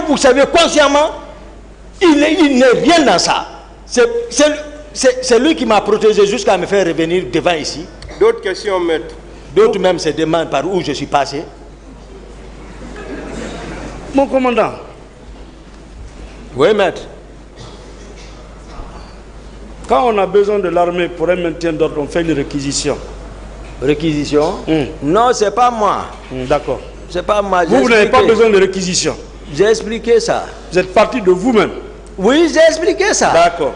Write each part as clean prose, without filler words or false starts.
que vous savez consciemment, il n'est rien dans ça. C'est lui qui m'a protégé jusqu'à me faire revenir devant ici. D'autres questions, maître? D'autres même se demandent par où je suis passé. Mon commandant. Oui, maître. Quand on a besoin de l'armée pour un maintien d'ordre, on fait une réquisition. Réquisition? Non, c'est pas moi. D'accord. C'est pas moi. Vous n'avez pas besoin de réquisition. J'ai expliqué ça. Vous êtes parti de vous-même. Oui, j'ai expliqué ça. D'accord.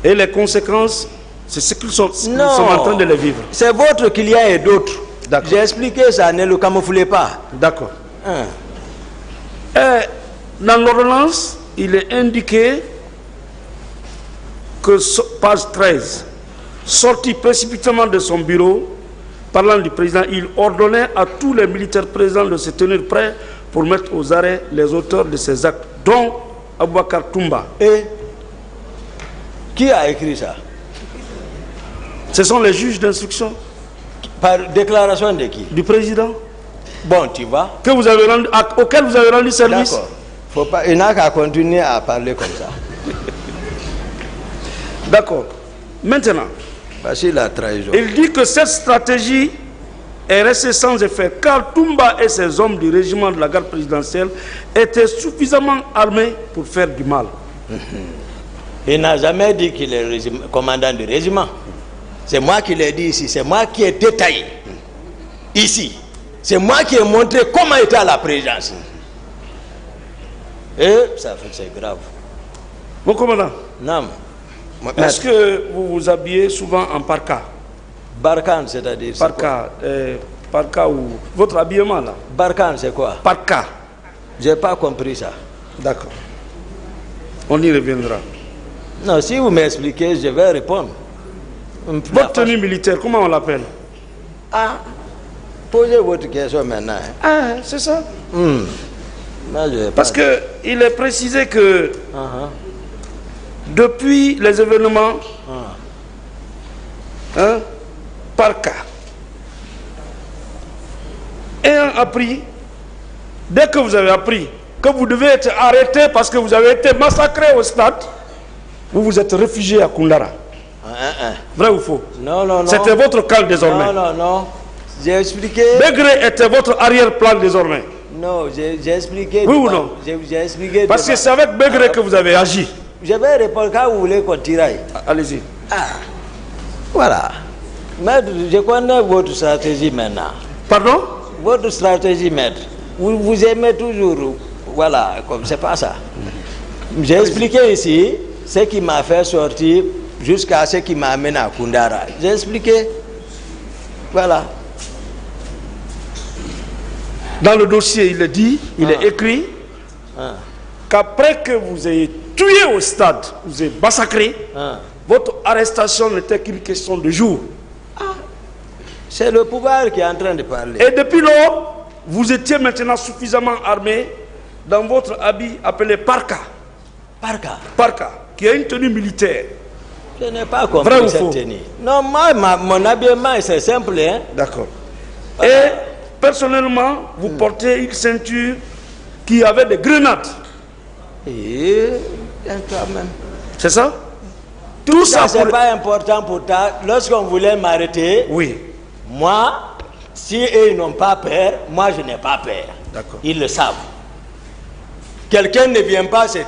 Et les conséquences, c'est ce qu'ils sont en train de les vivre. C'est votre client et d'autres. J'ai expliqué ça, ne le camouflez pas. D'accord. Dans l'ordonnance, il est indiqué que, page 13, sorti précipitamment de son bureau, parlant du président, il ordonnait à tous les militaires présents de se tenir prêts pour mettre aux arrêts les auteurs de ces actes, dont Aboubakar Toumba. Et qui a écrit ça? Ce sont les juges d'instruction. Par déclaration de qui? Du président. Bon, tu vois. Que vous avez rendu, auquel vous avez rendu service. D'accord. Il n'a qu'à continuer à parler comme ça. D'accord. Maintenant, voici la trahison. Il dit que cette stratégie est restée sans effet car Toumba et ses hommes du régiment de la garde présidentielle étaient suffisamment armés pour faire du mal. Il n'a jamais dit qu'il est commandant du régiment. C'est moi qui l'ai dit ici. C'est moi qui ai détaillé ici. C'est moi qui ai montré comment était à la présidence. Et ça fait, c'est grave. Mon commandant. Non. Est-ce que vous vous habillez souvent en parka? Barkhane, c'est-à-dire? Parka ou votre habillement là? Barkhane, c'est quoi? Parka. J'ai pas compris ça. D'accord. On y reviendra. Non, si vous m'expliquez, je vais répondre. Votre tenue militaire, comment on l'appelle? Ah, posez votre question maintenant. Ah, c'est ça. Non, parce que il est précisé que depuis les événements, par cas, ayant appris, dès que vous avez appris que vous devez être arrêté parce que vous avez été massacré au stade, vous vous êtes réfugié à Koundara. Vrai ou faux? Non, non, non. C'était votre camp désormais. Non, non, non. J'ai expliqué. Begré était votre arrière-plan désormais. Non, j'ai expliqué. Oui ou non? J'ai expliqué. Parce que c'est avec Begré que vous avez agi. Je vais répondre quand vous voulez qu'on tiraille. Allez-y. Voilà. Maître, je connais votre stratégie maintenant. Pardon? Votre stratégie, maître. Vous aimez toujours. Voilà, comme c'est pas ça. J'ai expliqué ici ce qui m'a fait sortir jusqu'à ce qui m'a amené à Koundara. J'ai expliqué. Voilà. Dans le dossier, il est dit, il est écrit qu'après que vous ayez tué au stade, vous avez massacré, votre arrestation n'était qu'une question de jours. C'est le pouvoir qui est en train de parler. Et depuis lors, vous étiez maintenant suffisamment armé dans votre habit appelé parka. Parka? Parka, qui est une tenue militaire. Je n'ai pas compris cette tenue. Non, moi, mon habillement, c'est simple. Hein? D'accord. Voilà. Et personnellement, vous portez une ceinture qui avait des grenades. Et toi-même. C'est ça? Tout ça, c'est pas important pour toi. Lorsqu'on voulait m'arrêter, oui. Moi, si eux n'ont pas peur, moi je n'ai pas peur. D'accord. Ils le savent. Quelqu'un ne vient pas, c'est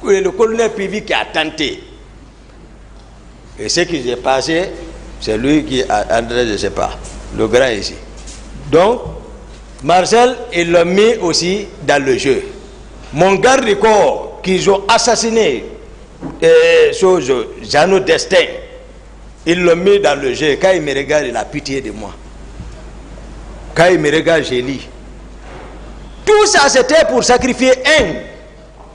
le colonel Pivi qui a tenté. Et ce qui s'est passé, c'est lui qui a entré, je ne sais pas, le grand ici. Donc, Marcel, ils l'ont mis aussi dans le jeu. Mon garde du corps qu'ils ont assassiné, Jeannot Destin, ils l'ont mis dans le jeu. Quand il me regarde, il a pitié de moi. Quand il me regarde, je lis. Tout ça, c'était pour sacrifier un.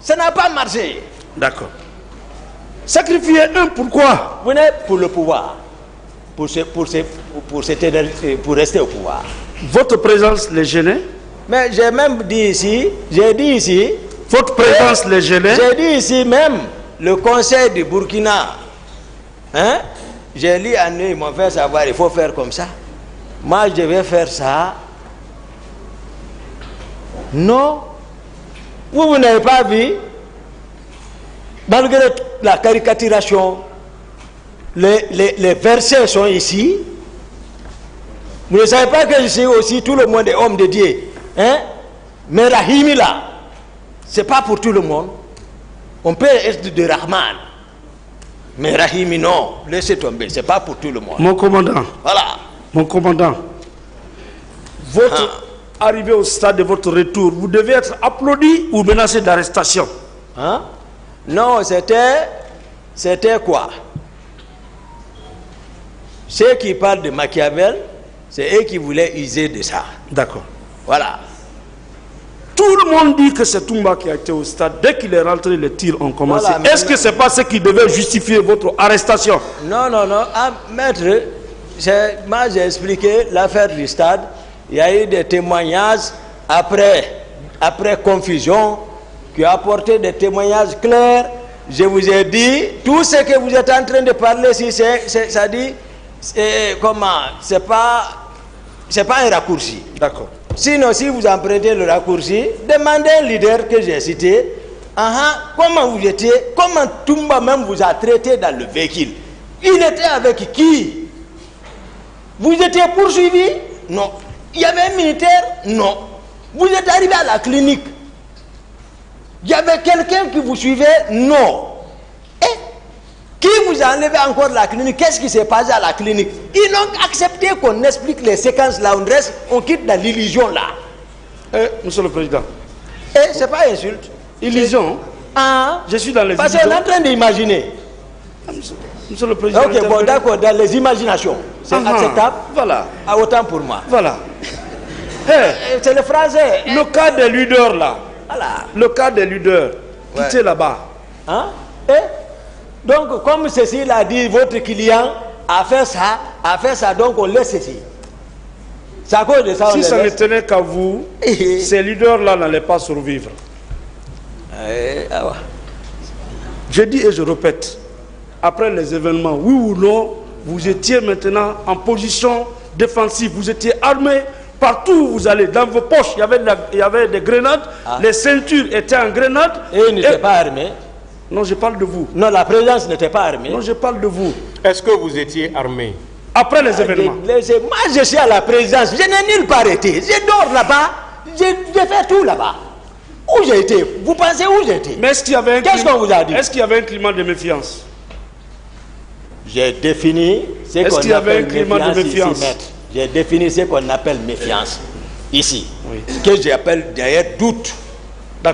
Ça n'a pas marché. D'accord. Sacrifier un, pourquoi? Vous n'êtes pour le pouvoir. Pour rester au pouvoir. Votre présence les gênait? Mais j'ai même dit ici, votre présence les gênait? J'ai dit ici même, le conseil du Burkina, hein? J'ai lu à eux, ils m'ont fait savoir, il faut faire comme ça. Moi, je vais faire ça Non. Vous n'avez pas vu, malgré la caricaturation, les versets sont ici. Vous ne savez pas que ici aussi tout le monde est homme de Dieu. Hein? Mais Rahimi là, c'est pas pour tout le monde. On peut être de Rahman. Mais Rahimi non, laissez tomber, c'est pas pour tout le monde. Mon commandant. Voilà. Mon commandant. Votre arrivée au stade de votre retour, vous devez être applaudi ou menacé d'arrestation. Hein? Non, c'était quoi? Ceux qui parlent de Machiavel, c'est eux qui voulaient user de ça. D'accord. Voilà. Tout le monde dit que c'est Toumba qui a été au stade. Dès qu'il est rentré, les tirs ont commencé. Voilà, est-ce que c'est pas ce qui devait justifier votre arrestation? Non, non, non. Ah, maître, moi j'ai expliqué l'affaire du stade. Il y a eu des témoignages après confusion qui ont apporté des témoignages clairs. Je vous ai dit, tout ce que vous êtes en train de parler, si ça dit, comment? C'est pas un raccourci. D'accord. Sinon, si vous empruntez le raccourci, demandez un leader que j'ai cité. Comment vous étiez, comment Toumba même vous a traité dans le véhicule? Il était avec qui? Vous étiez poursuivi? Non. Il y avait un militaire? Non. Vous êtes arrivé à la clinique? Il y avait quelqu'un qui vous suivait? Non. Et qui vous a enlevé encore de la clinique? Qu'est-ce qui s'est passé à la clinique? Ils ont accepté qu'on explique les séquences là, on quitte dans l'illusion là. Monsieur le Président. C'est pas insulte. Illusion? Je suis dans les illusions. Parce qu'on est en train d'imaginer. Monsieur le Président. Ok, bon d'accord, dans les imaginations. C'est acceptable? Voilà. Autant pour moi. Voilà. C'est le français. Le cas des leaders là. Voilà. Le cas des leaders. Quittez là-bas. Donc, comme ceci l'a dit, votre client a fait ça, donc on laisse ceci. C'est à cause de ça. Si ça ne tenait qu'à vous, ces leaders-là n'allaient pas survivre. Je dis et je répète, après les événements, oui ou non, vous étiez maintenant en position défensive, vous étiez armé. Partout où vous allez, dans vos poches, il y avait des grenades, les ceintures étaient en grenades. Et ils n'étaient pas armés? Non, je parle de vous. Non, la présidence n'était pas armée. Non, je parle de vous. Est-ce que vous étiez armé? Après les événements. Moi, je suis à la présidence, je n'ai nulle part été. Je dors là-bas, j'ai fait tout là-bas. Où j'ai été? Vous pensez où j'ai été? Mais est-ce qu'il y avait un Qu'est-ce qu'on vous a dit? Est-ce qu'il y avait un climat de méfiance? J'ai défini ce qu'on appelle méfiance ici, maître. J'ai défini ce qu'on appelle méfiance ici. Oui. Ce que j'appelle d'ailleurs doute.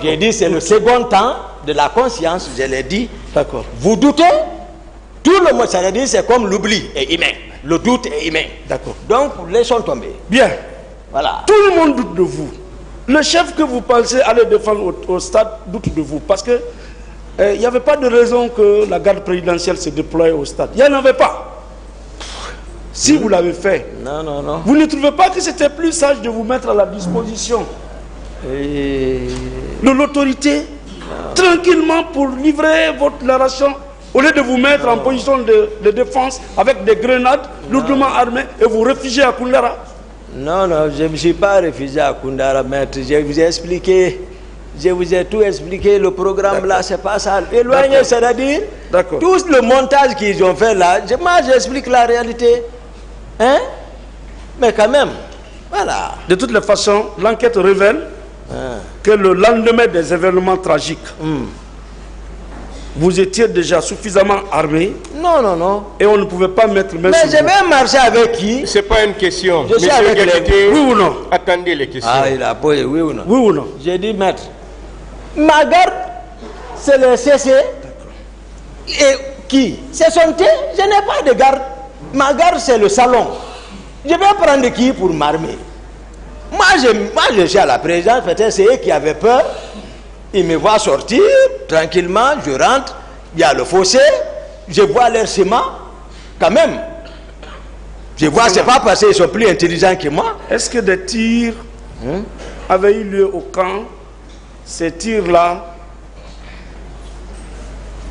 J'ai dit c'est le second temps de la conscience, je l'ai dit. D'accord. Vous doutez? Tout le monde, ça veut dire c'est comme l'oubli est humain. Le doute est humain. D'accord. Donc laissons tomber. Bien. Voilà. Tout le monde doute de vous. Le chef que vous pensez aller défendre au stade doute de vous. Parce que il n'y avait pas de raison que la garde présidentielle se déploie au stade. Il n'y en avait pas. Si vous l'avez fait, non. Vous ne trouvez pas que c'était plus sage de vous mettre à la disposition de l'autorité, tranquillement pour livrer votre narration, au lieu de vous mettre en position de défense avec des grenades lourdement armées et vous réfugier à Koundara? Non, je ne me suis pas réfugié à Koundara, maître. Je vous ai expliqué. Je vous ai tout expliqué, le programme là, c'est pas ça. Éloigné, c'est-à-dire, tout le montage qu'ils ont fait là, moi j'explique la réalité. Hein? Mais quand même, voilà. De toutes les façons, l'enquête révèle que le lendemain des événements tragiques, vous étiez déjà suffisamment armé. Non. Et on ne pouvait pas mettre main sur vous. Mais je vais marcher avec qui? C'est pas une question. Je suis avec les... Oui ou non? Attendez les questions. Il a posé oui ou non? Oui ou non? J'ai dit maître. Ma garde, c'est le CC. Et qui? C'est son thé. Je n'ai pas de garde. Ma garde, c'est le salon. Je vais prendre qui pour m'armer? Moi, je suis à la présidence. Peut-être c'est eux qui avaient peur. Ils me voient sortir tranquillement. Je rentre. Il y a le fossé. Je vois leur ciment. Quand même. Je vois, c'est pas parce qu'ils sont plus intelligents que moi. Est-ce que des tirs avaient eu lieu au camp? Ces tirs-là,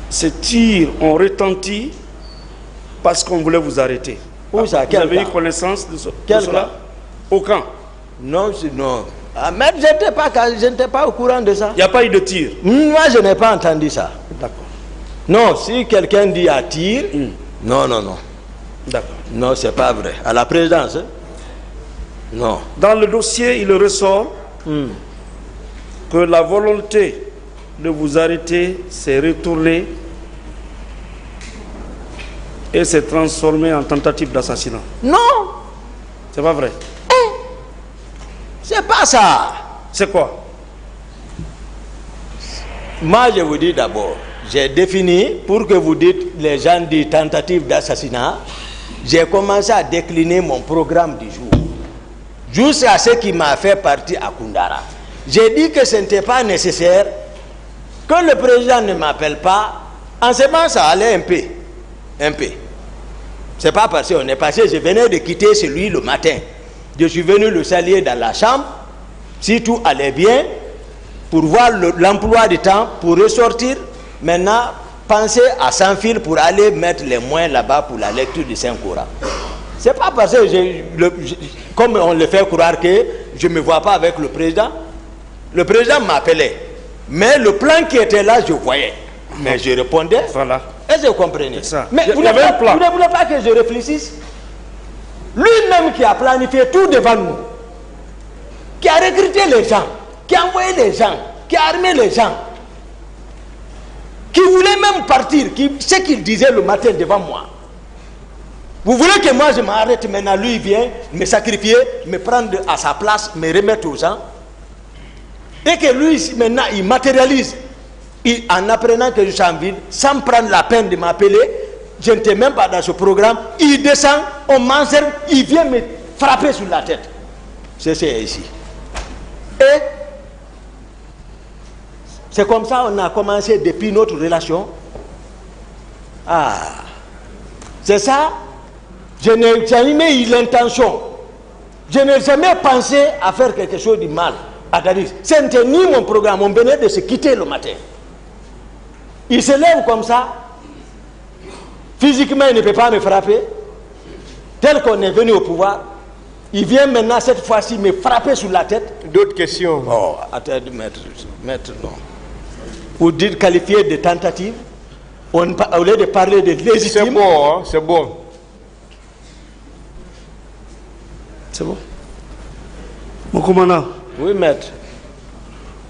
ces tirs ont retenti parce qu'on voulait vous arrêter. Où ça? Vous avez eu connaissance de cela? Au camp? Non. Ah, mais je n'étais pas au courant de ça. Il n'y a pas eu de tir. Moi, je n'ai pas entendu ça. D'accord. Non, si quelqu'un dit à tir, non. D'accord. Non, c'est pas vrai. À la présidence, hein? Non. Dans le dossier, il ressort que la volonté de vous arrêter s'est retournée et s'est transformée en tentative d'assassinat. Non, C'est pas vrai. c'est pas ça. C'est quoi? Moi, je vous dis d'abord, j'ai défini, pour que vous dites, les gens disent tentative d'assassinat, j'ai commencé à décliner mon programme du jour. Jusqu'à ce qui m'a fait partir à Koundara. J'ai dit que ce n'était pas nécessaire que le président ne m'appelle pas. En ce moment, ça allait un peu. C'est pas parce qu'on est passé, je venais de quitter celui le matin. Je suis venu le saluer dans la chambre, si tout allait bien, pour voir l'emploi du temps, pour ressortir. Maintenant, penser à s'enfiler pour aller mettre les moyens là-bas pour la lecture du Saint-Coran. C'est pas parce que, comme on le fait croire que je ne me vois pas avec le président. Le président m'appelait. Mais le plan qui était là, je voyais. Mais je répondais. Voilà. Est-ce que vous comprenez? Ça. Mais vous ne voulez pas que je réfléchisse? Lui-même qui a planifié tout devant nous, qui a recruté les gens, qui a envoyé les gens, qui a armé les gens, qui voulait même partir, ce qu'il disait le matin devant moi. Vous voulez que moi je m'arrête maintenant, lui il vient me sacrifier, me prendre à sa place, me remettre aux gens, et que lui maintenant il matérialise, en apprenant que je suis en ville, sans prendre la peine de m'appeler, je n'étais même pas dans ce programme, il descend, on m'encercle, il vient me frapper sur la tête. C'est ici. Et c'est comme ça qu'on a commencé depuis notre relation. Ah, c'est ça. Je n'ai jamais eu l'intention. Je n'ai jamais pensé à faire quelque chose de mal à Dadis. Ce n'était ni mon programme. On venait de se quitter le matin. Il se lève comme ça. Physiquement, il ne peut pas me frapper. Tel qu'on est venu au pouvoir. Il vient maintenant, cette fois-ci, me frapper sur la tête. D'autres questions? Oh, attendez, maître, non. Vous dites qualifier de tentative, au lieu de parler de légitime. C'est bon, hein? C'est bon. C'est bon. Mon commandant. Oui, maître.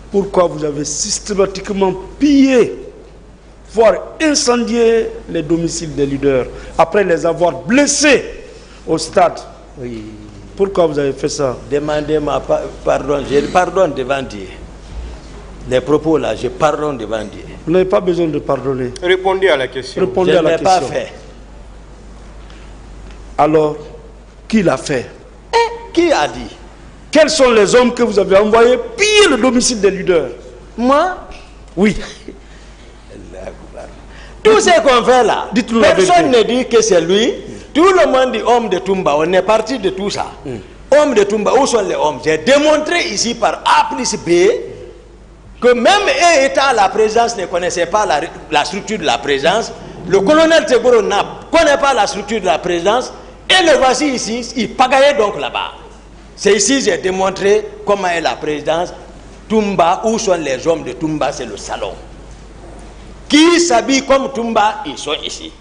Pourquoi vous avez systématiquement pillé, voire incendié les domiciles des leaders, après les avoir blessés au stade? Oui. Pourquoi vous avez fait ça? Demandez-moi pardon. Je pardonne devant Dieu. Les propos là, je pardonne devant Dieu. Vous n'avez pas besoin de pardonner. Répondez à la question. Répondez Je à la n'ai pas question. fait. Alors, qui l'a fait? Qui a dit? Quels sont les hommes que vous avez envoyés piller le domicile des leaders? Moi? Oui. Tout ce qu'on fait là, Dites-nous la personne vérité. ne dit que c'est lui. Tout le monde dit homme de Toumba. On est parti de tout ça. Homme de Toumba, où sont les hommes? J'ai démontré ici par A plus B que même eux étant à la présidence ne connaissaient pas la structure de la présidence. Le colonel Tegoro ne connaît pas la structure de la présidence. Et le voici ici, il pagaillait donc là-bas. C'est ici que j'ai démontré comment est la présidence. Toumba, où sont les hommes de Toumba? C'est le salon. Qui s'habille comme Toumba, ils sont ici.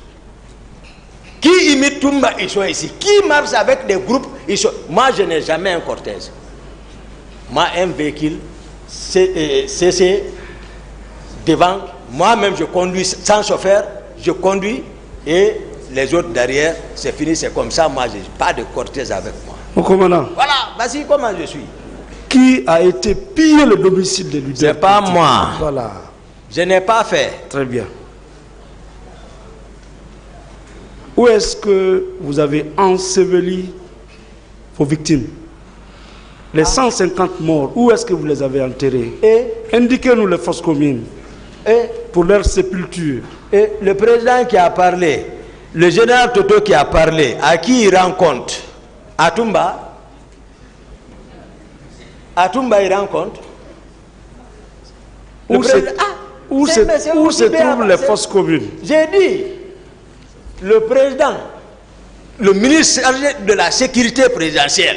Qui imite Toumba, ils sont ici. Qui marche avec des groupes, ils sont... Moi, je n'ai jamais un cortège. Moi, un véhicule, c'est devant. Moi-même, je conduis sans chauffeur. Je conduis et les autres derrière, c'est fini, c'est comme ça. Moi, je n'ai pas de cortège avec moi. Mon commandant. Voilà, voici comment je suis. Qui a été pillé le domicile des leaders? C'est pas moi. Voilà. Je n'ai pas fait. Très bien. Où est-ce que vous avez enseveli vos victimes? Les 150 morts, où est-ce que vous les avez enterrés? Et Indiquez-nous les fosses communes pour leur sépulture. Et le président qui a parlé, le général Toto qui a parlé, à qui il rend compte? À Toumba? À Toumba, il rend compte? Où se trouvent les fosses communes? J'ai dit, le président, le ministre chargé de la sécurité présidentielle,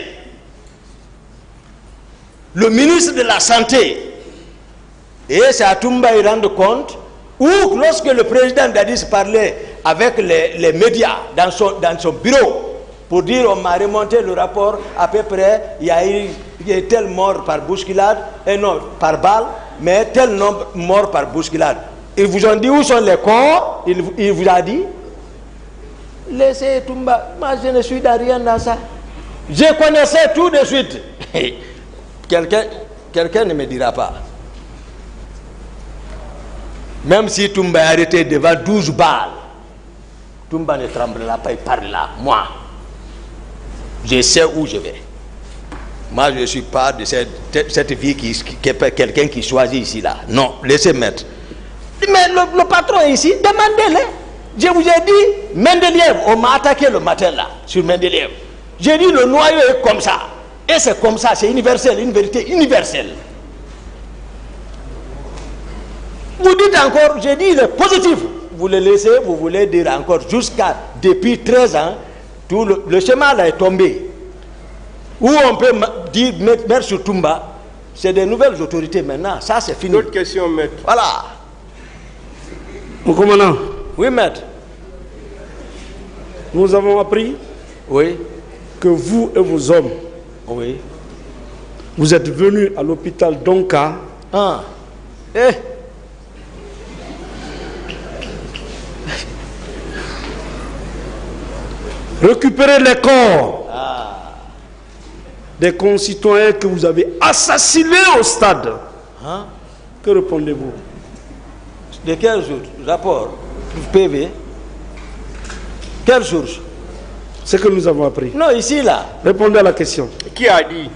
le ministre de la Santé, et c'est à Toumba y rendre compte, ou lorsque le président Dadis parlait avec les médias dans son bureau, pour dire on m'a remonté le rapport, à peu près, il y a eu tel mort par bousculade, et non par balle, mais tel nombre mort par bousculade. Ils vous ont dit où sont les corps, il vous a dit, laissez Toumba, moi je ne suis dans rien dans ça. Je connaissais tout de suite. Quelqu'un ne me dira pas. Même si Toumba est arrêté devant 12 balles, Toumba ne tremblera pas, il parlera. Moi, je sais où je vais. Moi, je ne suis pas de cette vie qui est quelqu'un qui choisit ici, là. Non, laissez mettre. Mais le patron est ici, demandez-le. Je vous ai dit, Mendeleev, on m'a attaqué le matin, là, sur Mendeleev. J'ai dit, le noyau est comme ça. Et c'est comme ça, c'est universel, une vérité universelle. Vous dites encore, j'ai dit, il est positif. Vous le laissez, vous voulez dire encore, jusqu'à depuis 13 ans, tout le schéma là est tombé. Où on peut dire, mettre sur Toumba, c'est des nouvelles autorités maintenant. Ça, c'est fini. D'autres questions, maître? Voilà. Mon commandant. Oui, maître. Nous avons appris que vous et vos hommes, vous êtes venus à l'hôpital Donka. Récupérer les corps des concitoyens que vous avez assassinés au stade. Que répondez-vous? De quel jour? Rapport PV? Quelle source? Ce que nous avons appris. Non, ici, là. Répondez à la question. Qui a dit?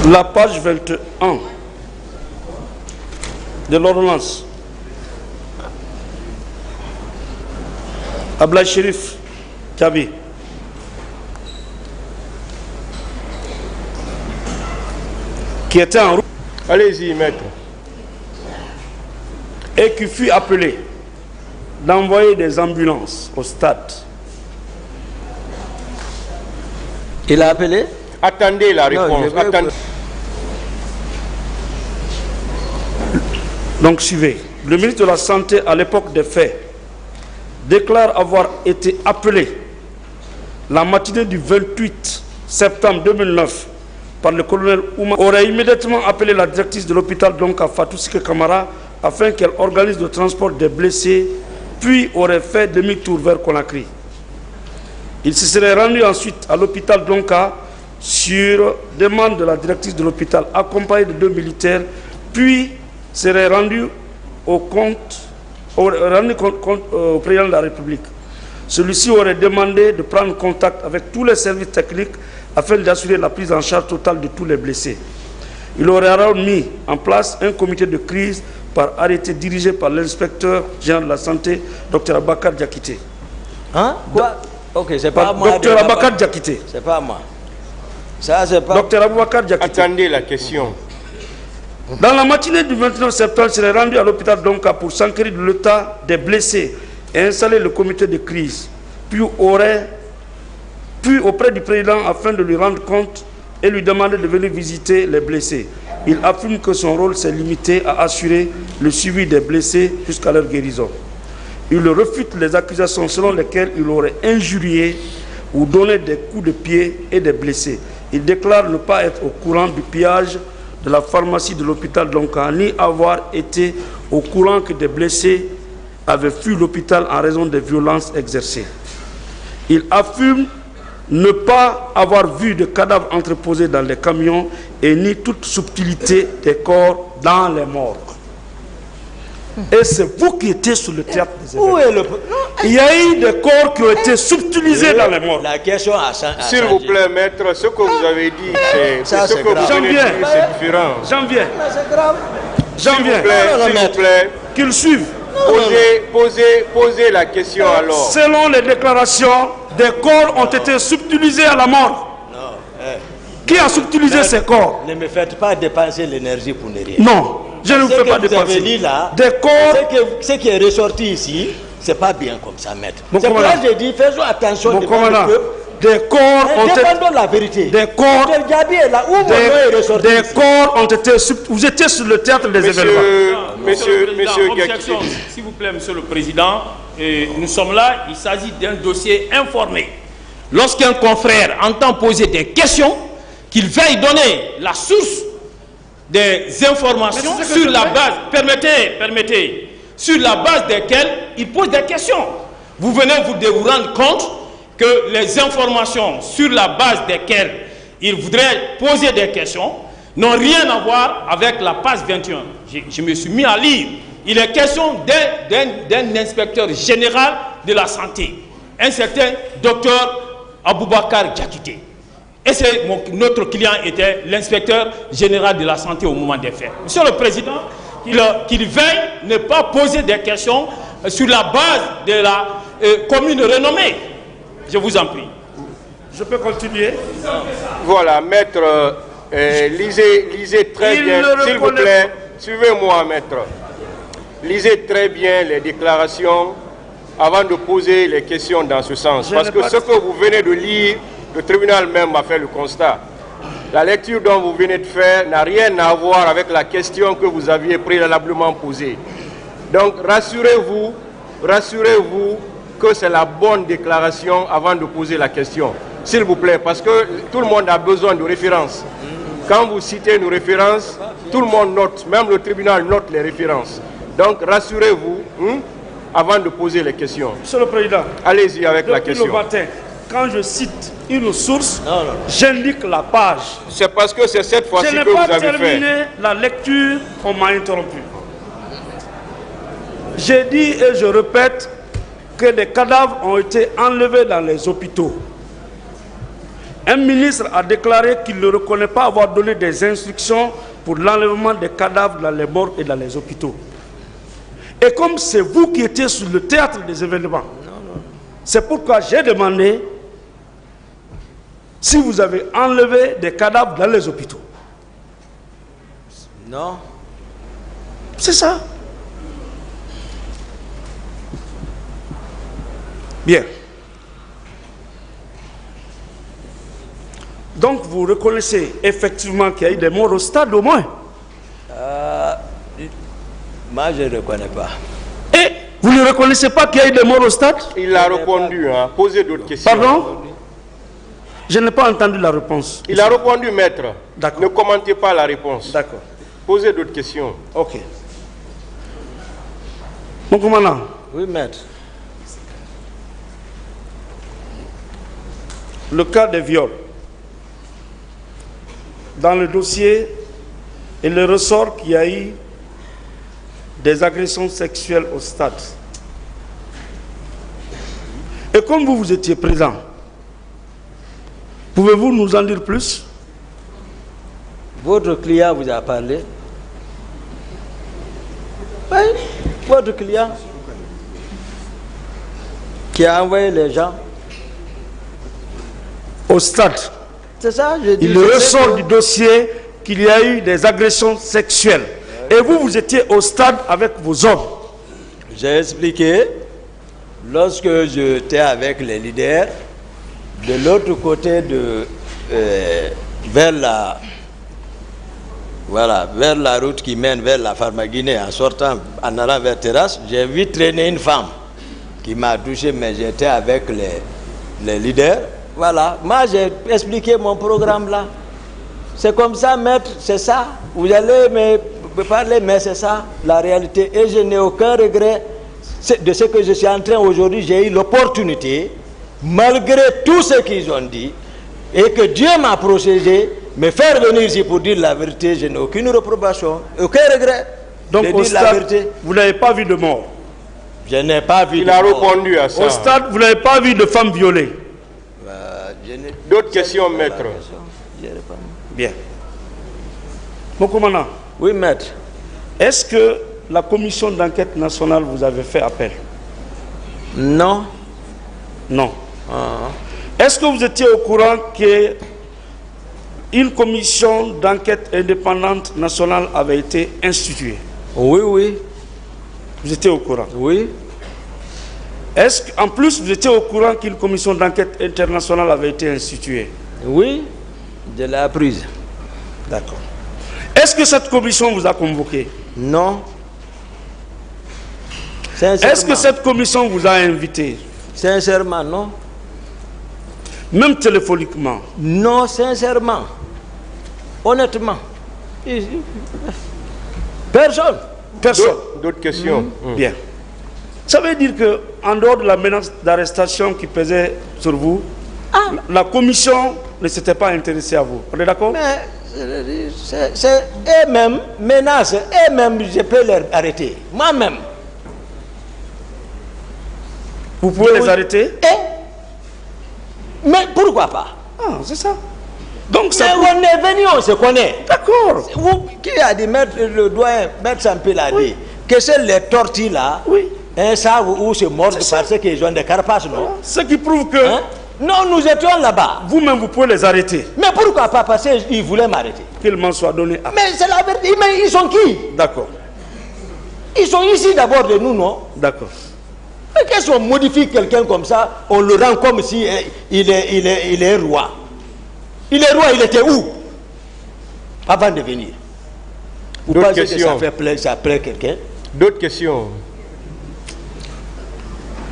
La page 21 de l'ordonnance. Ablaye Chérif Kabi. Qui était en route. Allez-y, maître. Et qui fut appelé d'envoyer des ambulances au stade. Il a appelé? Attendez la réponse. Non, attendez. Donc suivez. Le ministre de la Santé, à l'époque des faits, déclare avoir été appelé la matinée du 28 septembre 2009 par le colonel Ouma, aurait immédiatement appelé la directrice de l'hôpital Donka, Fatou Sike Kamara, afin qu'elle organise le transport des blessés, puis aurait fait demi-tour vers Conakry. Il se serait rendu ensuite à l'hôpital Donka sur demande de la directrice de l'hôpital, accompagné de 2 militaires, puis serait rendu au président de la République. Celui-ci aurait demandé de prendre contact avec tous les services techniques afin d'assurer la prise en charge totale de tous les blessés. Il aurait alors mis en place un comité de crise par arrêté dirigé par l'inspecteur général de la santé, Dr Abakar Diakité. Hein? Quoi? Ok, c'est pas moi. Dr Abakar Diakité. C'est pas moi. Ça, c'est pas... Dr Abakar Diakité. Attendez la question. Dans la matinée du 29 septembre, il serait rendu à l'hôpital Donka pour s'enquérir de l'état des blessés et installer le comité de crise, puis auprès du président afin de lui rendre compte et lui demander de venir visiter les blessés. Il affirme que son rôle s'est limité à assurer le suivi des blessés jusqu'à leur guérison. Il refute les accusations selon lesquelles il aurait injurié ou donné des coups de pied et des blessés. Il déclare ne pas être au courant du pillage de la pharmacie de l'hôpital Donka, ni avoir été au courant que des blessés avaient fui l'hôpital en raison des violences exercées. Il affirme ne pas avoir vu de cadavres entreposés dans les camions et ni toute subtilité des corps dans les morgues. Et c'est vous qui étiez sur le théâtre des événements. Où est le... Il y a eu des corps qui ont été subtilisés dans les morgues. La question a S'il vous plaît, maître, ce que vous avez dit, c'est ce que vous venez de dire, c'est différent. J'en viens. C'est grave. J'en viens. S'il vous plaît, Qu'ils suivent. Posez la question alors. Selon les déclarations, des corps ont été subtilisés à la mort. Non. Qui a subtilisé ces corps? Ne me faites pas dépenser l'énergie pour ne rien. Non, je ne vous fais pas dépenser. Des corps... Ce qui est ressorti ici, c'est pas bien comme ça, maître. Mon C'est pourquoi j'ai dit, faisons attention devant le peuple. Des corps ont été... Défendons la vérité. Des corps... Des corps ont été... Vous étiez sur le théâtre des événements. Monsieur objection, s'il vous plaît, Monsieur le Président, nous sommes là, il s'agit d'un dossier informé. Lorsqu'un confrère entend poser des questions, qu'il veuille donner la source des informations sur la base, permettez, sur la base desquelles il pose des questions. Vous venez de vous rendre compte que les informations sur la base desquelles il voudrait poser des questions n'ont rien à voir avec la page 21. Je me suis mis à lire. Il est question d'un inspecteur général de la santé, un certain docteur Aboubakar Diakité. Et notre client était l'inspecteur général de la santé au moment des faits. Monsieur le Président, qu'il veuille ne pas poser des questions sur la base de la commune renommée. Je vous en prie. Je peux continuer? Voilà, maître, lisez très bien, s'il vous plaît, suivez-moi, maître. Lisez très bien les déclarations avant de poser les questions dans ce sens. Parce que ce que vous venez de lire, le tribunal même a fait le constat. La lecture dont vous venez de faire n'a rien à voir avec la question que vous aviez préalablement posée. Donc rassurez-vous que c'est la bonne déclaration avant de poser la question. S'il vous plaît, parce que tout le monde a besoin de références. Quand vous citez nos références, tout le monde note, même le tribunal note les références. Donc rassurez-vous avant de poser les questions. Monsieur le Président, allez-y avec la question. Le matin, quand je cite une source, j'indique la page. C'est parce que c'est cette fois-ci que vous avez fait. Je n'ai pas terminé la lecture, on m'a interrompu. J'ai dit et je répète que des cadavres ont été enlevés dans les hôpitaux. Un ministre a déclaré qu'il ne reconnaît pas avoir donné des instructions pour l'enlèvement des cadavres dans les morgues et dans les hôpitaux. Et comme c'est vous qui étiez sur le théâtre des événements, c'est pourquoi j'ai demandé si vous avez enlevé des cadavres dans les hôpitaux. Non. C'est ça. Bien. Donc vous reconnaissez effectivement qu'il y a eu des morts au stade au moins? Moi je ne reconnais pas. Et vous ne reconnaissez pas qu'il y a eu des morts au stade? Il a répondu, posez d'autres questions. Pardon? Je n'ai pas entendu la réponse. Il a répondu, maître. D'accord. Ne commentez pas la réponse. D'accord. Posez d'autres questions. Ok. Mon commandant. Oui, maître. Le cas des viols. Dans le dossier, il ressort qu'il y a eu des agressions sexuelles au stade. Et comme vous étiez présent, pouvez-vous nous en dire plus? Votre client vous a parlé? Oui, votre client qui a envoyé les gens au stade. C'est ça, je dis. Il ressort du dossier qu'il y a eu des agressions sexuelles. Et vous, vous étiez au stade avec vos hommes. J'ai expliqué, lorsque j'étais avec les leaders, de l'autre côté vers la route qui mène vers la Pharmaguinée, en sortant, en allant vers Terrasse, j'ai vu traîner une femme qui m'a touché, mais j'étais avec les leaders. Voilà, moi j'ai expliqué mon programme là. C'est comme ça, maître, c'est ça. Vous allez me parler, mais c'est ça la réalité. Et je n'ai aucun regret de ce que je suis en train aujourd'hui. J'ai eu l'opportunité, malgré tout ce qu'ils ont dit, et que Dieu m'a protégé, me faire venir ici pour dire la vérité. Je n'ai aucune reprobation, aucun regret. Donc au stade, vous n'avez pas vu de mort? Je n'ai pas vu de mort. Il a répondu à ça. Au stade, vous n'avez pas vu de femmes violées? D'autres questions, maître? Bien. Mon commandant. Oui, maître. Est-ce que la commission d'enquête nationale vous avait fait appel? Non. Non. Est-ce que vous étiez au courant qu'une commission d'enquête indépendante nationale avait été instituée? Oui, oui. Vous étiez au courant? Oui. Est-ce qu'en plus vous étiez au courant qu'une commission d'enquête internationale avait été instituée? Oui, je l'ai apprise. D'accord. Est-ce que cette commission vous a convoqué? Non. Sincèrement. Est-ce que cette commission vous a invité? Sincèrement, non. Même téléphoniquement? Non, sincèrement. Honnêtement. Personne. Personne. D'autres questions? Bien. Ça veut dire qu'en dehors de la menace d'arrestation qui pesait sur vous, la commission ne s'était pas intéressée à vous. On est d'accord? Mais c'est eux-mêmes, menaces, eux-mêmes, je peux les arrêter. Moi-même. Vous pouvez les arrêter? Mais pourquoi pas? Ah, c'est ça. Donc ça. Mais on est venu, on se connaît. D'accord. Qui a dit, mettre le doigt, mettre Sampé l'a dit, que c'est les tortilles là, Oui. Ça où se mordent parce qu'ils ont des carapaces, non? Ce qui prouve que non, nous étions là-bas. vous-même, vous pouvez les arrêter. Mais pourquoi pas? Parce qu'ils voulaient m'arrêter. Qu'il m'en soit donné à. Mais c'est la vérité. Mais ils sont qui? D'accord. Ils sont ici d'abord de nous, non? D'accord. Mais qu'est-ce qu'on modifie quelqu'un comme ça? On le rend comme si il est roi. Il est roi, il était où? Avant de venir. Vous pensez que ça fait plaisir, ça plaît quelqu'un? D'autres questions?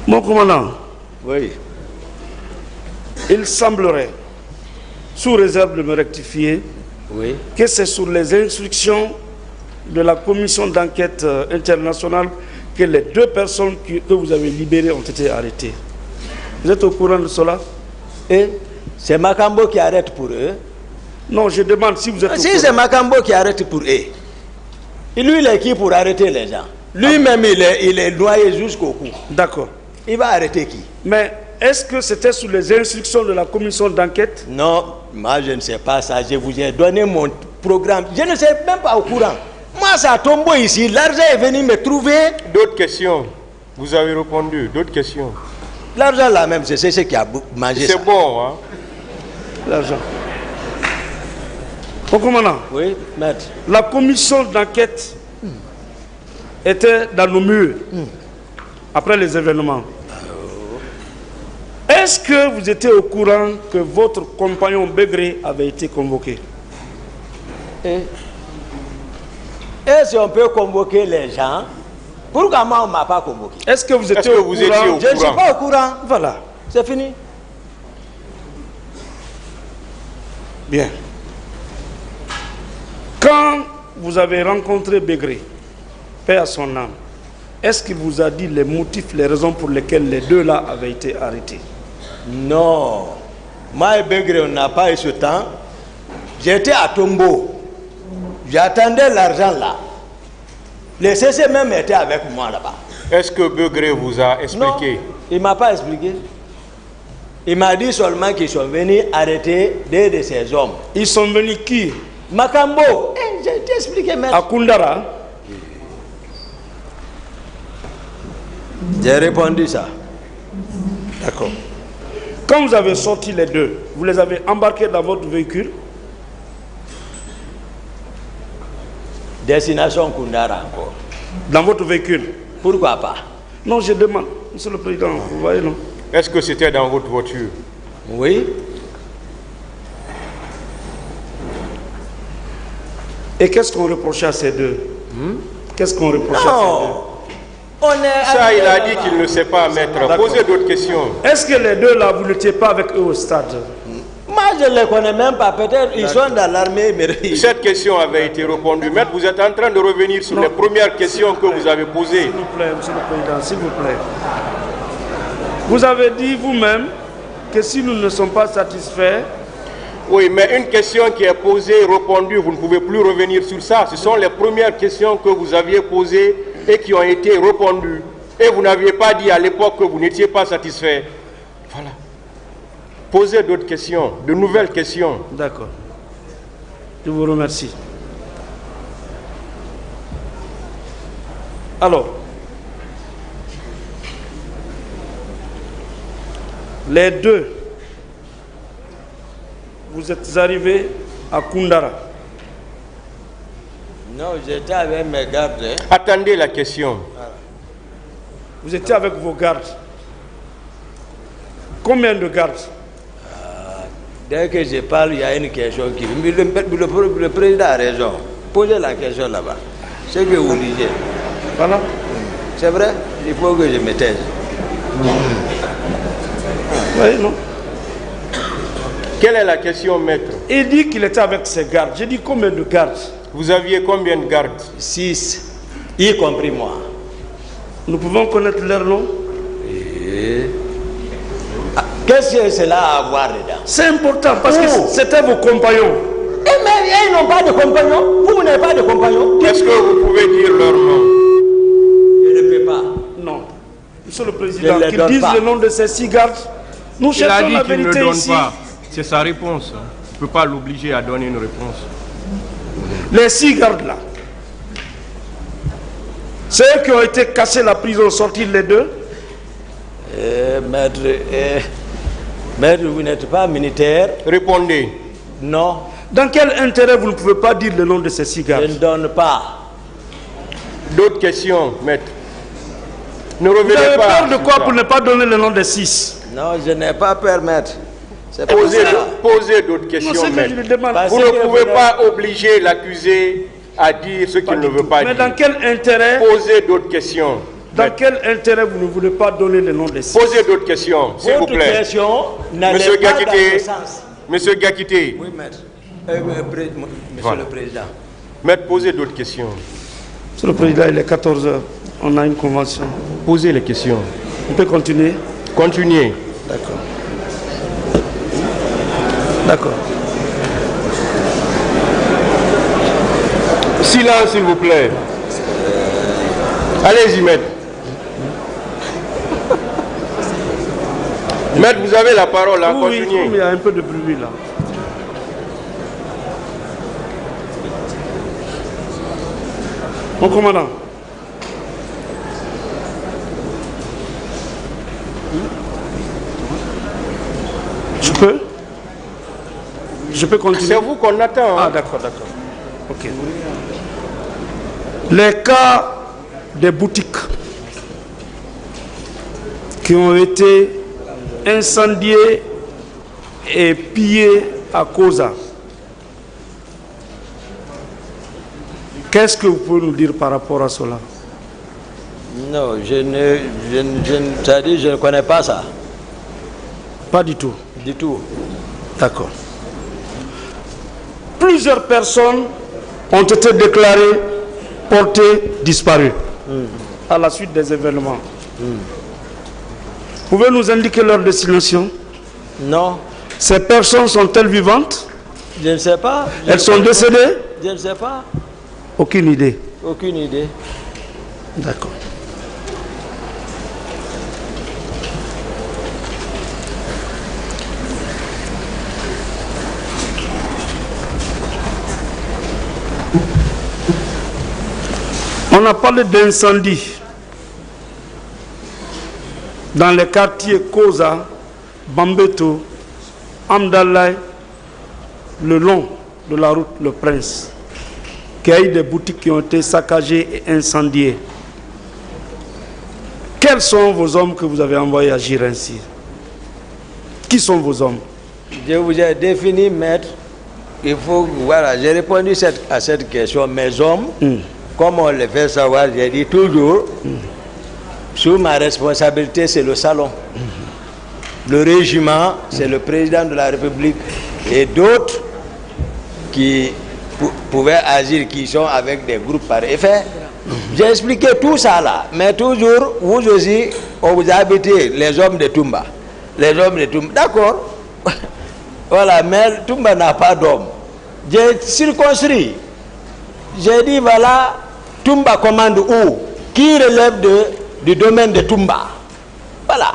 Mon commandant. Oui. Il semblerait, sous réserve de me rectifier, Oui. que c'est sur les instructions de la commission d'enquête internationale que les 2 personnes que vous avez libérées ont été arrêtées. Vous êtes au courant de cela? Et c'est Makambo qui arrête pour eux. Non, je demande si vous êtes au Si courant. c'est Makambo qui arrête pour eux, et lui il est qui pour arrêter les gens? Lui-même il est noyé jusqu'au cou. D'accord. Il va arrêter qui? Mais est-ce que c'était sous les instructions de la commission d'enquête? Non, moi je ne sais pas ça. Je vous ai donné mon programme. Je ne suis même pas au courant. Moi ça tombe ici. L'argent est venu me trouver. D'autres questions? Vous avez répondu. D'autres questions? L'argent là même, c'est ce qui a mangé ça. C'est bon, hein? L'argent. Mon commandant, Oui, maître. la commission d'enquête était dans nos murs après les événements. Est-ce que vous étiez au courant que votre compagnon Begré avait été convoqué? Et si on peut convoquer les gens, pourquoi moi on ne m'a pas convoqué? Est-ce que vous étiez que au vous courant? étiez au Je ne suis pas au courant. Voilà. C'est fini. Bien. Quand vous avez rencontré Begré, paix à son âme, est-ce qu'il vous a dit les motifs, les raisons pour lesquelles les 2 là avaient été arrêtés? Non. Moi et Begré, on n'a pas eu ce temps. J'étais à Tombo. J'attendais l'argent là. Les CC même étaient avec moi là-bas. Est-ce que Begré vous a expliqué? Non, il ne m'a pas expliqué. Il m'a dit seulement qu'ils sont venus arrêter 2 de ces hommes. Ils sont venus qui? Makambo. J'ai expliqué maintenant. À Koundara. J'ai répondu ça. D'accord. Quand vous avez sorti les 2, vous les avez embarqués dans votre véhicule? Destination Koundara encore. Dans votre véhicule? Pourquoi pas? Non, je demande. Monsieur le Président, vous voyez, non? Est-ce que c'était dans votre voiture? Oui. Et qu'est-ce qu'on reprochait à ces 2? Qu'est-ce qu'on reprochait à ces 2? Non. On est Ça, il a dit qu'il ne sait pas, maître. D'accord. Posez d'autres questions. Est-ce que les 2 là, vous n'étiez pas avec eux au stade? Moi, je ne les connais même pas. Peut-être ils sont dans l'armée. Mais... Cette question avait été répondue. Maître, vous êtes en train de revenir sur les premières questions que vous avez posées. S'il vous plaît, Monsieur le Président, s'il vous plaît. Vous avez dit vous-même que si nous ne sommes pas satisfaits... Oui, mais une question qui est posée, répondue, vous ne pouvez plus revenir sur ça. Ce sont les premières questions que vous aviez posées et qui ont été répondues. Et vous n'aviez pas dit à l'époque que vous n'étiez pas satisfait. Voilà. Posez d'autres questions, de nouvelles questions. D'accord. Je vous remercie. Alors, les deux, vous êtes arrivés à Koundara. Non, j'étais avec mes gardes. Hein. Attendez la question. Vous étiez avec vos gardes. Combien de gardes? Dès que je parle, il y a une question qui... Le président a raison. Posez la question là-bas. C'est que vous lisez. Voilà. C'est vrai? Il faut que je me taise. Oui, non. Quelle est la question, maître? Il dit qu'il était avec ses gardes. J'ai dit combien de gardes? Vous aviez combien de gardes? 6, y compris moi. Nous pouvons connaître leur nom? Qu'est-ce que cela a à voir dedans? C'est important parce que c'était vos compagnons. Mais ils n'ont pas de compagnons. Vous n'avez pas de compagnons. Est-ce que vous pouvez dire leur nom? Je ne peux pas. Non. Monsieur le Président, qu'ils disent le nom de ces 6 gardes. Nous cherchons la vérité ici. Il a dit qu'il ne donne pas. C'est sa réponse. On ne peut pas l'obliger à donner une réponse. Les 6 gardes là, ceux qui ont été cassés la prison, sortir les 2. Maître, vous n'êtes pas militaire. Répondez. Non. Dans quel intérêt vous ne pouvez pas dire le nom de ces 6 gardes? Je ne donne pas. D'autres questions, maître? Ne Vous revenez avez pas. peur de quoi pour ne pas donner le nom des 6? Non, je n'ai pas peur, maître. Posez d'autres questions, maître. Vous ne pouvez pas obliger l'accusé à dire ce qu'il ne veut pas dire. Mais dans quel intérêt? Posez d'autres questions. Dans quel intérêt vous ne voulez pas donner le nom des 6? Posez d'autres questions, s'il vous plaît. Question Monsieur pas dans le Gakité. sens. Monsieur Gakité. Oui, maître. Monsieur le Président. Maître, posez d'autres questions. Monsieur le Président, il est 14 h. On a une convention. Posez les questions. On peut continuer? Continuez. D'accord. D'accord. Silence, s'il vous plaît. Allez-y, maître. Maître, vous avez la parole, là. Oui, Continuez. il y a un peu de bruit là. Mon commandant. Je peux continuer? C'est vous qu'on attend. Ah, d'accord, d'accord. Ok. Les cas des boutiques qui ont été incendiées et pillées à Koza. Qu'est-ce que vous pouvez nous dire par rapport à cela? Non, je ne connais pas ça. Pas du tout. Du tout. D'accord. Plusieurs personnes ont été déclarées portées disparues à la suite des événements. Pouvez nous indiquer leur destination? Non. Ces personnes sont-elles vivantes? Je ne sais pas. Elles sont décédées? Je ne sais pas. Aucune idée. Aucune idée. D'accord. On a parlé d'incendie dans les quartiers Koza, Bambeto, Amdalay, le long de la route Le Prince, qu'il y a eu des boutiques qui ont été saccagées et incendiées. Quels sont vos hommes que vous avez envoyés agir ainsi? Qui sont vos hommes? Je vous ai défini, maître. Il faut, voilà, j'ai répondu à cette question. Mes hommes, comme on le fait savoir, j'ai dit toujours, sous ma responsabilité, c'est le salon. Le régiment, c'est le président de la République et d'autres qui pouvaient agir, qui sont avec des groupes par effet. J'ai expliqué tout ça là, mais toujours, vous aussi, on vous a habité les hommes de Toumba. Les hommes de Toumba, d'accord. Voilà, mais Toumba n'a pas d'hommes. J'ai circonscrit. J'ai dit, voilà, Toumba commande où? Qui relève du domaine de Toumba? Voilà.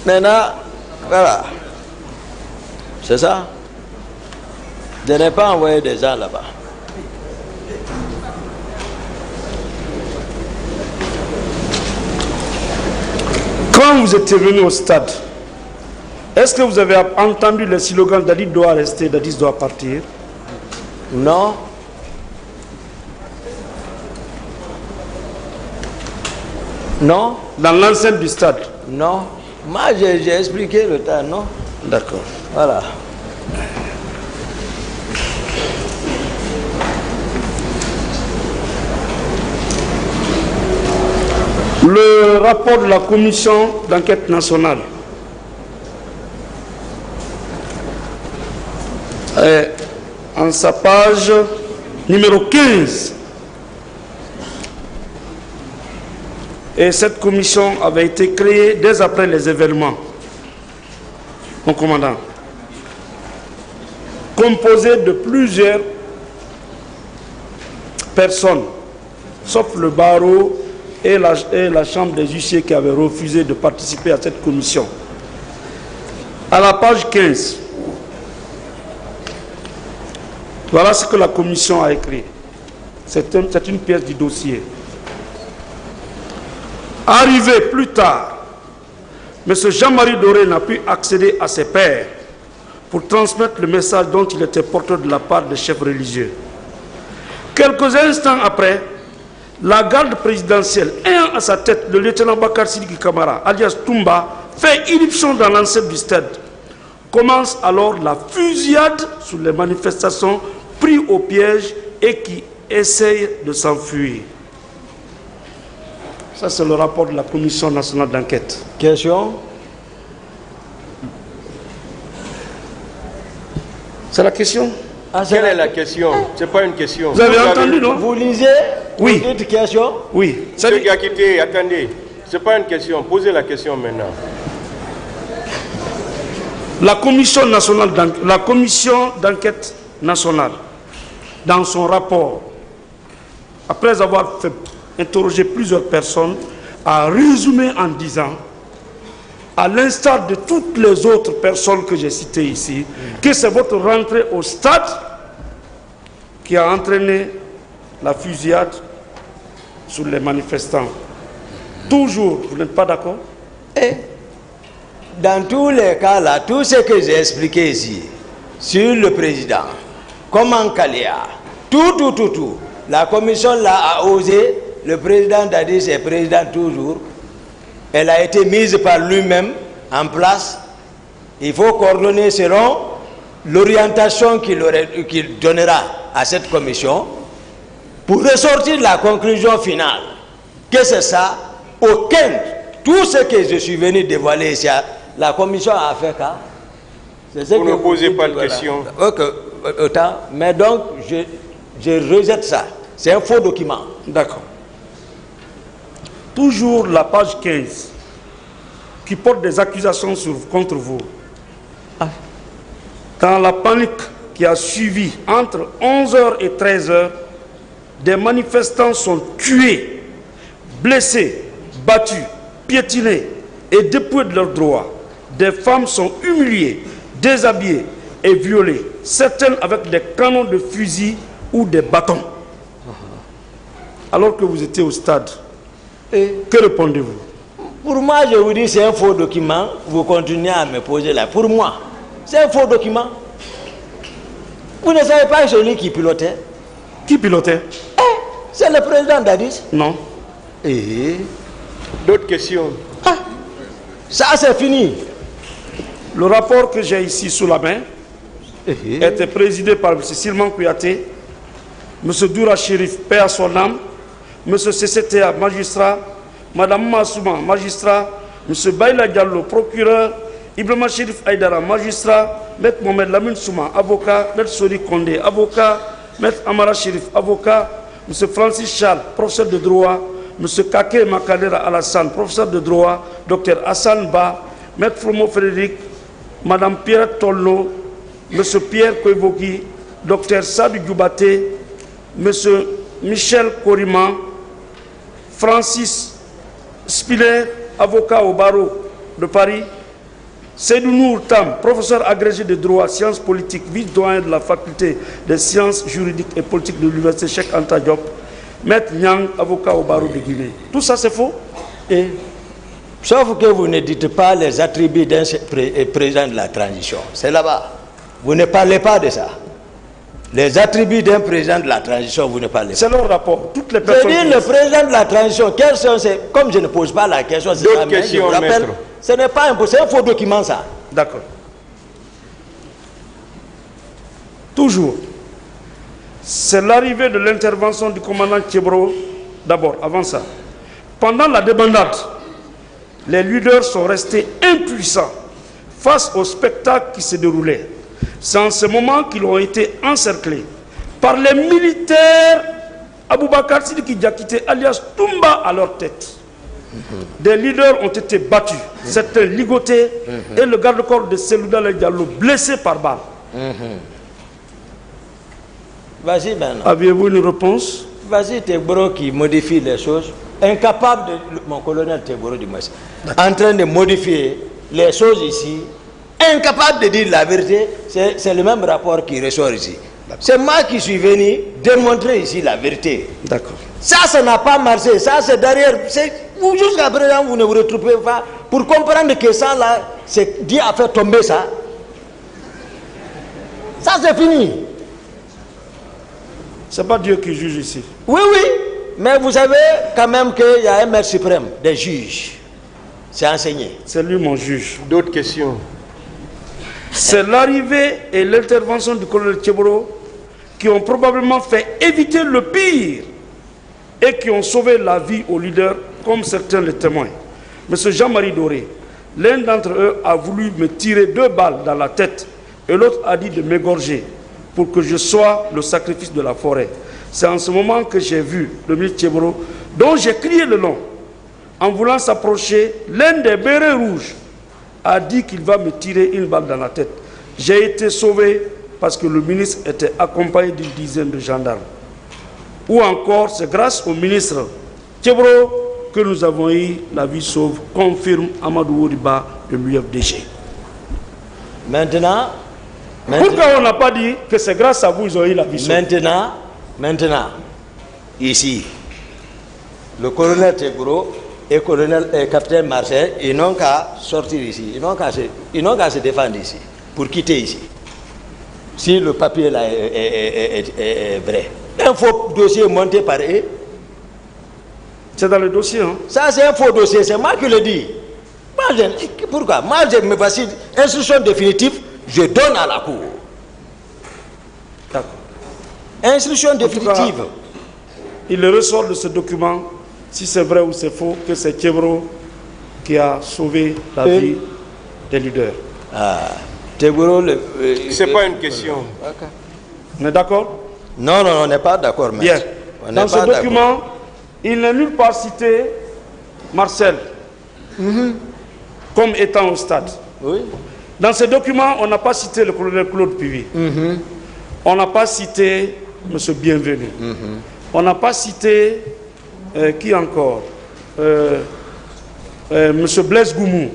Maintenant, voilà. C'est ça. Je n'ai pas envoyé des gens là-bas. Quand vous étiez venu au stade, est-ce que vous avez entendu le slogan Dadis doit rester, Dadis doit partir? Non. Non. Dans l'enceinte du stade? Non. Moi, j'ai expliqué le temps, non? D'accord. Voilà. Le rapport de la commission d'enquête nationale est en sa page numéro 15. Et cette commission avait été créée dès après les événements. Mon commandant. Composée de plusieurs personnes, sauf le barreau et la chambre des huissiers qui avaient refusé de participer à cette commission. À la page 15, voilà ce que la commission a écrit. C'est une pièce du dossier. Arrivé plus tard, M. Jean-Marie Doré n'a pu accéder à ses pairs pour transmettre le message dont il était porteur de la part des chefs religieux. Quelques instants après, la garde présidentielle, ayant à sa tête le lieutenant Bakar Sidiki Kamara, alias Toumba, fait irruption dans l'enceinte du stade. Commence alors la fusillade sur les manifestations pris au piège et qui essayent de s'enfuir. Ça, c'est le rapport de la Commission nationale d'enquête. Question? C'est la question? Quelle est la question? Ce n'est pas une question. Vous avez entendu, non? Vous lisez? Oui. Vous dites question? Oui. Ceux qui a quitté, attendez. Ce n'est pas une question. Posez la question maintenant. La commission d'enquête nationale, dans son rapport, après avoir interrogé plusieurs personnes, a résumé en disant, à l'instar de toutes les autres personnes que j'ai citées ici, que c'est votre rentrée au stade qui a entraîné la fusillade sur les manifestants. Toujours, vous n'êtes pas d'accord? Et dans tous les cas là, tout ce que j'ai expliqué ici, sur le président, comment Kalia, tout, la commission là a osé, le président Dadis est président toujours, elle a été mise par lui-même en place. Il faut coordonner selon l'orientation qu'il donnera à cette commission pour ressortir la conclusion finale. Que c'est ça? Tout ce que je suis venu dévoiler ici, la commission a fait cas. Vous ne posez pas de questions. Ok, autant. Mais donc, je rejette ça. C'est un faux document. D'accord. Toujours la page 15, qui porte des accusations contre vous. Dans la panique qui a suivi entre 11h et 13h, des manifestants sont tués, blessés, battus, piétinés et dépouillés de leurs droits. Des femmes sont humiliées, déshabillées et violées, certaines avec des canons de fusil ou des bâtons. Alors que vous étiez au stade, que répondez-vous? Pour moi, je vous dis, c'est un faux document. Vous continuez à me poser là. Pour moi, c'est un faux document. Vous ne savez pas celui qui pilotait? Qui pilotait? C'est le président Dadis. Non. D'autres questions? Ça, c'est fini. Le rapport que j'ai ici sous la main était présidé par M. Silman Kouyaté, M. Doura Chérif, paix à son âme, M. CCTA, magistrat, Mme Massouma, magistrat, M. Baïla Diallo, procureur, Ibrahima Chérif Aïdara, magistrat, M. Mohamed Lamine Souma, avocat, M. Sori Kondé, avocat, M. Amara Chérif, avocat, M. Francis Charles, professeur de droit, M. Kake Makadera Alassane, professeur de droit, Dr Hassan Ba, M. Flomo Frédéric, Mme Pierre Tolno, M. Pierre Koevoki, Dr Sadou Djoubaté, M. Michel Korima, Francis Spiller, avocat au barreau de Paris, Seydou Nour Tam, professeur agrégé de droit, sciences politiques, vice-doyen de la faculté des sciences juridiques et politiques de l'université Cheikh Anta Diop, Maître Nyang, avocat au barreau de Guinée. Tout ça c'est faux? Sauf que vous ne dites pas les attributs d'un président de la transition. C'est là-bas. Vous ne parlez pas de ça. Les attributs d'un président de la transition, vous ne parlez pas. C'est leur rapport. Toutes les personnes. Je dis le président de la transition, quels sont ces... Comme je ne pose pas la question, c'est ça, mais je vous rappelle, ce n'est pas impossible. C'est un faux document, ça. D'accord. Toujours. C'est l'arrivée de l'intervention du commandant Tchebro. D'abord, avant ça. Pendant la débandade, les leaders sont restés impuissants face au spectacle qui se déroulait. C'est en ce moment qu'ils ont été encerclés par les militaires Aboubakar Sidiki Diakité alias Toumba à leur tête. Des leaders ont été battus, certains ligotés et le garde-corps de Selouda Diallo blessé par balle. Vas-y maintenant. Aviez-vous une réponse? Vas-y, Teboro qui modifie les choses. Incapable de... Mon colonel Teboro du Massi. En train de modifier les choses ici. Incapable de dire la vérité. C'est le même rapport qui ressort ici. C'est moi qui suis venu démontrer ici la vérité. D'accord. Ça n'a pas marché. Ça, c'est derrière. Jusqu'à présent, vous ne vous retrouvez pas pour comprendre que ça, là, c'est Dieu a fait tomber ça. Ça, c'est fini. C'est pas Dieu qui juge ici. Oui, oui. Mais vous savez quand même qu'il y a un maître suprême, des juges. C'est enseigné. C'est lui mon juge. D'autres questions? C'est l'arrivée et l'intervention du colonel Tchebro qui ont probablement fait éviter le pire et qui ont sauvé la vie aux leaders, comme certains les témoignent. Monsieur Jean-Marie Doré, l'un d'entre eux a voulu me tirer 2 balles dans la tête et l'autre a dit de m'égorger pour que je sois le sacrifice de la forêt. C'est en ce moment que j'ai vu le ministre Tchebro, dont j'ai crié le nom. En voulant s'approcher, l'un des bérets rouges a dit qu'il va me tirer une balle dans la tête. J'ai été sauvé parce que le ministre était accompagné d'une dizaine de gendarmes. Ou encore, c'est grâce au ministre Tchebro que nous avons eu la vie sauve, confirme Amadou Wodiba de l'UFDG. Maintenant, pourquoi on n'a pas dit que c'est grâce à vous qu'ils ont eu la vie sauve? Maintenant, ici, le colonel Tchebro et le capitaine Marcel, ils n'ont qu'à sortir ici, ils n'ont qu'à se défendre ici, pour quitter ici. Si le papier là est vrai. Un faux dossier monté par eux. C'est dans le dossier, hein? Ça, c'est un faux dossier, c'est moi qui le dis. Moi, pourquoi? Moi, je me voici instruction définitive, je donne à la cour. D'accord. Instruction définitive. Cas, il ressort de ce document, si c'est vrai ou c'est faux, que c'est Tchebro qui a sauvé la vie des leaders. Ah, Tchebro... C'est pas une question. Okay. On est d'accord? Non, on n'est pas d'accord. Bien. Dans ce document, il n'est nulle part cité Marcel comme étant au stade. Oui. Dans ce document, on n'a pas cité le colonel Claude Pivi. On n'a pas cité M. Bienvenu. On n'a pas cité qui encore M. Blaise Goumou.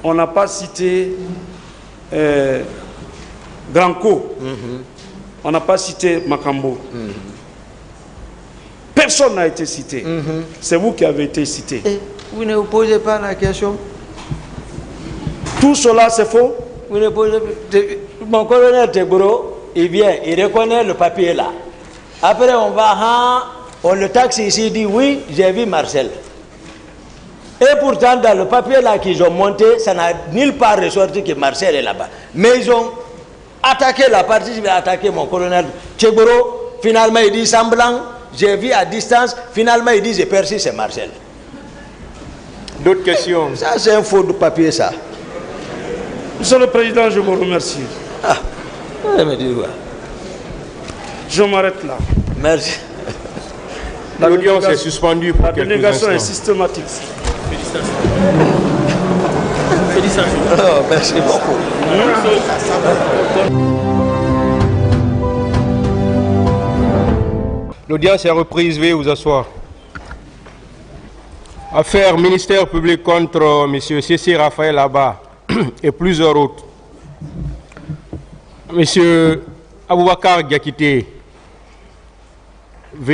On n'a pas cité Granco. On n'a pas cité Makambo. Personne n'a été cité. C'est vous qui avez été cité. Et vous ne vous posez pas la question. Tout cela, c'est faux? Vous ne posez pas... Mon colonel Tchebro, il vient, il reconnaît le papier là. Après, on va, on le taxe ici, il dit oui, j'ai vu Marcel. Et pourtant, dans le papier là qu'ils ont monté, ça n'a nulle part ressorti que Marcel est là-bas. Mais ils ont attaqué la partie, je vais attaquer mon colonel Tchebro. Finalement, il dit semblant, j'ai vu à distance. Finalement, il dit j'ai perçu, c'est Marcel. D'autres questions? Ça, c'est un faux de papier, ça. Monsieur le Président, je vous remercie. Ah, vous me dire quoi? Je m'arrête là. Merci. L'audience est suspendue pour quelques instants. La délégation est systématique. Félicitations. Oh, merci beaucoup. L'audience est reprise, veuillez vous asseoir. Affaire ministère public contre M. Cécile Raphaël Abba et plusieurs autres. M. Aboubakar Diakité